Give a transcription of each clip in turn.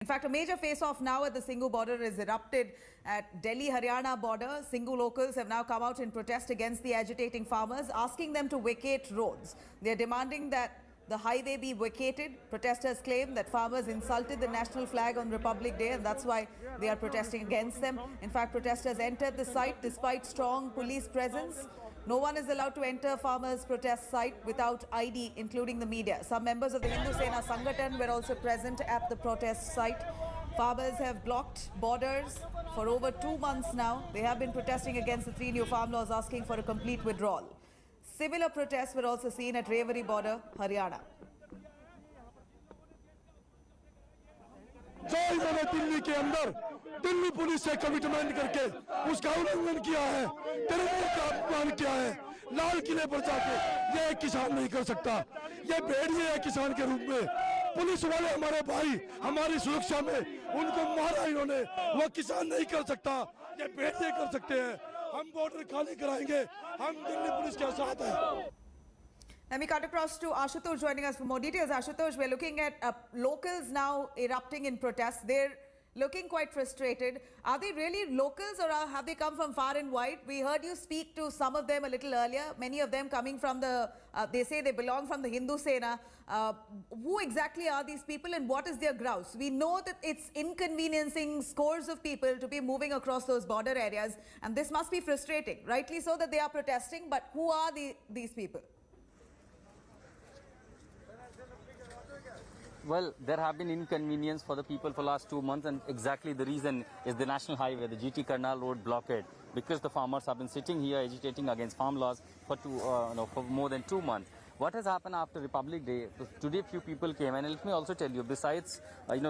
In fact, a major face-off now at the Singhu border is erupted at Delhi-Haryana border. Singhu locals have now come out in protest against the agitating farmers, asking them to vacate roads. They are demanding that the highway be vacated. Protesters claim that farmers insulted the national flag on Republic Day, and that's why they are protesting against them. In fact, protesters entered the site despite strong police presence. No one is allowed to enter farmers' protest site without ID, including the media. Some members of the Hindu Sena Sangathan were also present at the protest site. Farmers have blocked borders for over 2 months now. They have been protesting against the 3 new farm laws, asking for a complete withdrawal. Similar protests were also seen at Rewari border, Haryana. जो इन्होंने दिल्ली के अंदर Delhi police से commitment करके उसका उल्लंघन किया है, तिरंगे का अपमान किया है, लाल किले पर जाके ये किसान नहीं कर सकता। ये भेड़िए है किसान के रूप में। पुलिस वाले हमारे भाई हमारी सुरक्षा में उनको मारा इन्होंने, वो किसान नहीं कर सकता, ये भेड़िए कर सकते हैं। हम बॉर्डर खाली कराएंगे, हम दिल्ली पुलिस के साथ हैं। Let me cut across to Ashutosh joining us for more details. Ashutosh, we're looking at locals now erupting in protest. They're looking quite frustrated. Are they really locals, or have they come from far and wide? We heard you speak to some of them a little earlier, many of them coming from the, they say they belong from the Hindu Sena. Who exactly are these people and what is their grouse? We know that it's inconveniencing scores of people to be moving across those border areas, and this must be frustrating. Rightly so that they are protesting, but who are these people? Well, there have been inconvenience for the people for the last 2 months, and exactly the reason is the national highway, the GT Karnal road blockade, because the farmers have been sitting here agitating against farm laws for more than 2 months. What has happened after Republic Day? Today, few people came, and let me also tell you, besides,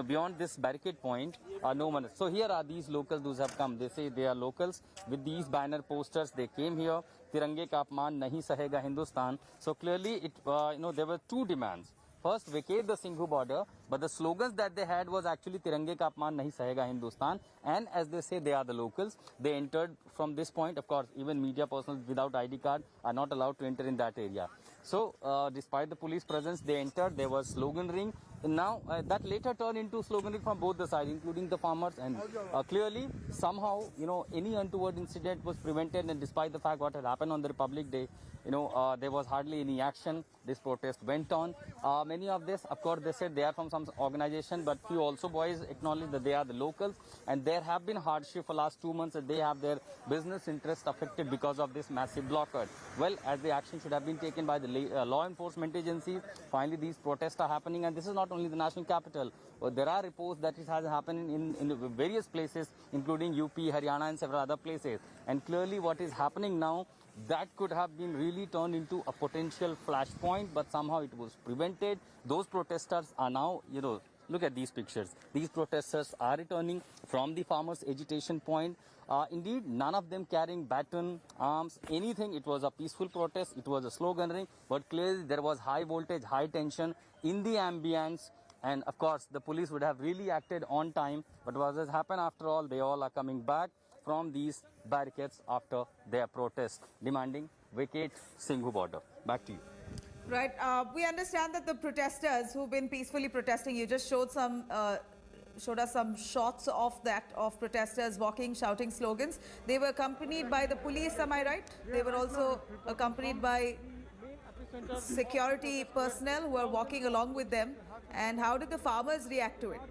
beyond this barricade point, no one. So here are these locals who have come. They say they are locals with these banner posters. They came here. Tirange ka apman nahi sahega Hindustan. So clearly, there were 2 demands. First, vacate the Singhu border, but the slogans that they had was actually Tirange ka apman nahi sahega Hindustan. And as they say, they are the locals. They entered from this point. Of course, even media persons without ID card are not allowed to enter in that area. So, despite the police presence, they entered. There was sloganeering. And now, that later turned into sloganeering from both the sides, including the farmers. And clearly, somehow, any untoward incident was prevented. And despite the fact what had happened on the Republic Day, there was hardly any action. This protest went on. Many of this, of course, they said they are from some organization, but few also boys acknowledge that they are the locals. And there have been hardship for last 2 months that they have their business interest affected because of this massive blockade. Well, as the action should have been taken by the law enforcement agencies, finally these protests are happening, and this is not only the national capital. There are reports that it has happened in various places, including UP, Haryana, and several other places. And clearly what is happening now, that could have been really turned into a potential flashpoint, but somehow it was prevented. Those protesters are now, look at these pictures. These protesters are returning from the farmers' agitation point. Indeed, none of them carrying baton, arms, anything. It was a peaceful protest. It was a sloganeering, but clearly there was high voltage, high tension in the ambience. And of course, the police would have really acted on time. But what has happened after all, they all are coming back from these barricades after their protest, demanding vacate Singhu border. Back to you. Right. We understand that the protesters who've been peacefully protesting, you just showed us some shots of protesters walking, shouting slogans. They were accompanied by the police, am I right? They were also accompanied by security personnel who are walking along with them. And how did the farmers react to it?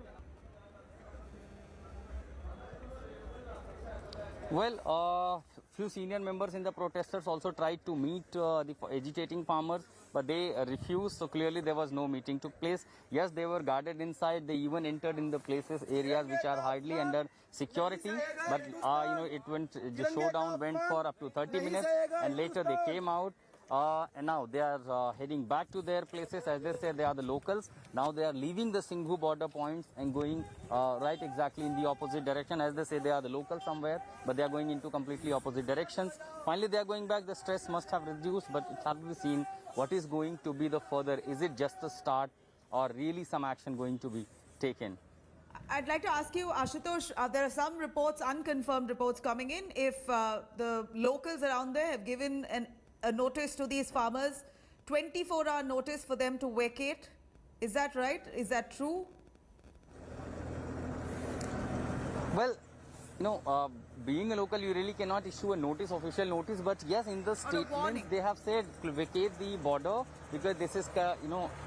Well, few senior members in the protesters also tried to meet the agitating farmers, but they refused. So clearly there was no meeting took place. Yes, they were guarded inside. They even entered in the areas which are hardly under security. But the showdown went for up to 30 minutes, and later they came out. And now they are heading back to their places. As they say, they are the locals. Now they are leaving the Singhu border points and going right exactly in the opposite direction. As they say, they are the locals somewhere, but they are going into completely opposite directions. Finally, they are going back. The stress must have reduced, but it has to be seen what is going to be the further. Is it just a start, or really some action going to be taken? I'd like to ask you, Ashutosh, there are some reports, unconfirmed reports coming in. If the locals around there have given a notice to these farmers, 24-hour notice for them to vacate. Is that right? Is that true? Well, being a local, you really cannot issue a notice, official notice. But yes, in the statements they have said vacate the border because this is,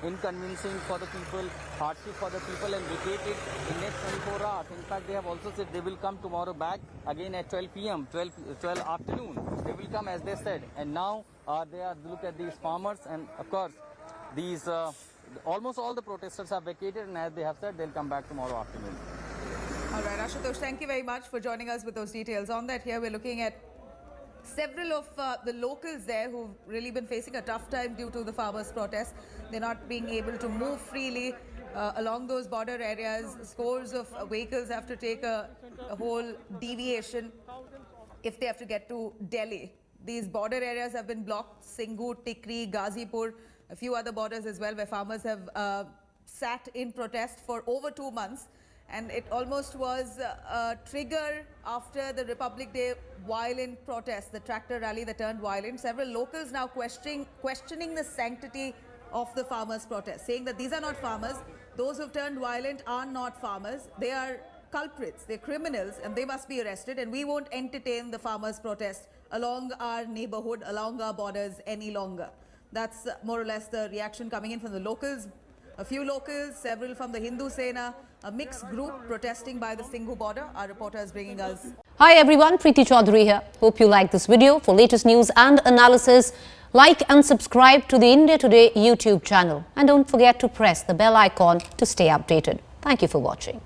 inconveniencing for the people, hardship for the people, and vacate it in next 24 hours. In fact, they have also said they will come tomorrow back again at 12 p.m., 12 afternoon. They will come as they said. And now they are look at these farmers, and of course, these almost all the protesters have vacated, and as they have said, they'll come back tomorrow afternoon. All right, Ashutosh, thank you very much for joining us with those details. On that, here we're looking at several of the locals there who've really been facing a tough time due to the farmers' protests. They're not being able to move freely along those border areas. Scores of vehicles have to take a whole deviation if they have to get to Delhi. These border areas have been blocked: Singhu, Tikri, Ghazipur, a few other borders as well, where farmers have sat in protest for over 2 months. And it almost was a trigger after the Republic Day violent protest, the tractor rally that turned violent. Several locals now questioning the sanctity of the farmers' protest, saying that these are not farmers. Those who've turned violent are not farmers. They are culprits, they're criminals, and they must be arrested. And we won't entertain the farmers' protest along our neighborhood, along our borders any longer. That's more or less the reaction coming in from the locals. A few locals, several from the Hindu Sena, a mixed group protesting by the Singhu border. Our reporter is bringing us. Hi everyone, Preeti Chaudhary here. Hope you like this video. For latest news and analysis, like and subscribe to the India Today YouTube channel. And don't forget to press the bell icon to stay updated. Thank you for watching.